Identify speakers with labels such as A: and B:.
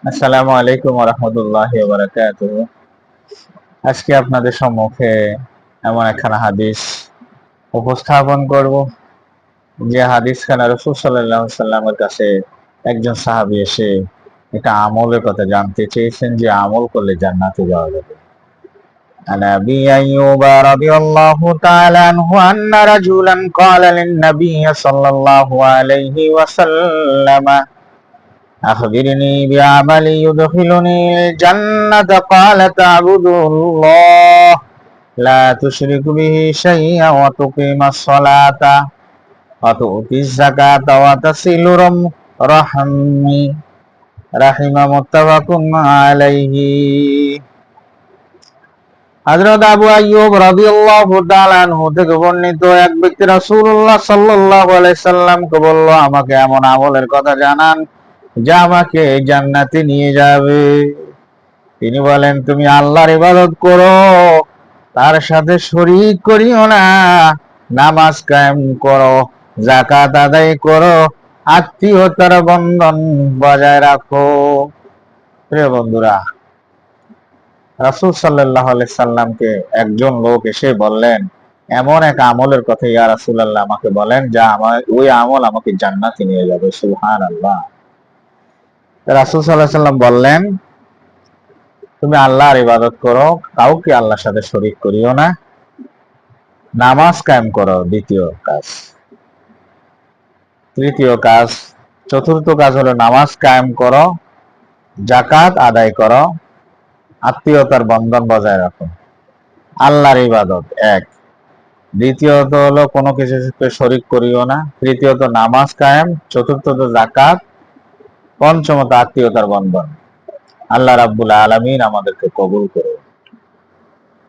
A: আসসালামু আলাইকুম ওয়া রাহমাতুল্লাহি ওয়া বারাকাতুহু। আজকে আপনাদের সম্মুখে এমন একখানা হাদিস উপস্থাপন করব, যে হাদিসখানা রাসূল সাল্লাল্লাহু আলাইহি সাল্লামের কাছে একজন সাহাবী এসে একটা আমলের কথা জানতে চেয়েছেন, যে আমল করলে জান্নাতে যাওয়া যাবে। عن أبي أيوب رضي الله تعالى عنه أن رجلا قال للنبي صلى الله عليه وسلم أخبرني بعمل يدخلني الجنة قال تعبد الله لا تشرك به شيئا وتقيم الصلاة وتؤتي الزكاة وتصل رحم متفق عليه। হযরত আবু আইয়ুব রাদিয়াল্লাহু তাআলা আনহু থেকে বর্ণিত, এক ব্যক্তি রাসূলুল্লাহ সাল্লাল্লাহু আলাইহি সাল্লামকে বলল, আমাকে এমন আমলের কথা জানান যা আমাকে জান্নাতে নিয়ে যাবে। তিনি বলেন, তুমি আল্লাহর ইবাদত করো, তার সাথে শরীক করিও না, নামাজ কায়েম করো, যাকাত আদায় করো, আত্মীয়তার বন্ধন বজায় রাখো। প্রিয় বন্ধুরা, রাসূল সাল্লাল্লাহু আলাইহি সাল্লামকে একজন লোক এসে বললেন, এমন এক আমলের কথা ইয়া রাসূলুল্লাহ আমাকে বলেন, যা ওই আমল আমাকে জান্নাতে নিয়ে যাবে। সুবহানাল্লাহ। রাসূল সাল্লাল্লাহু আলাইহি সাল্লাম বললেন, তুমি আল্লাহর ইবাদত করো, কাউকে আল্লাহর সাথে শরীক করিও না, নামাজ কায়েম করো, দ্বিতীয় কাজ। তৃতীয় কাজ, চতুর্থ কাজ হলো নামাজ কায়েম করো, যাকাত আদায় করো, আত্মীয়তার বন্ধন বজায় রাখো। আল্লাহর ইবাদত এক, দ্বিতীয়ত হলো কোনো কিছুকে শরীক করিও না, তৃতীয়ত নামাজ কায়েম, চতুর্থত যাকাত, পঞ্চমত আত্মীয়তার বন্ধন। আল্লাহ রাব্বুল আলামিন আমাদেরকে কবুল করুন।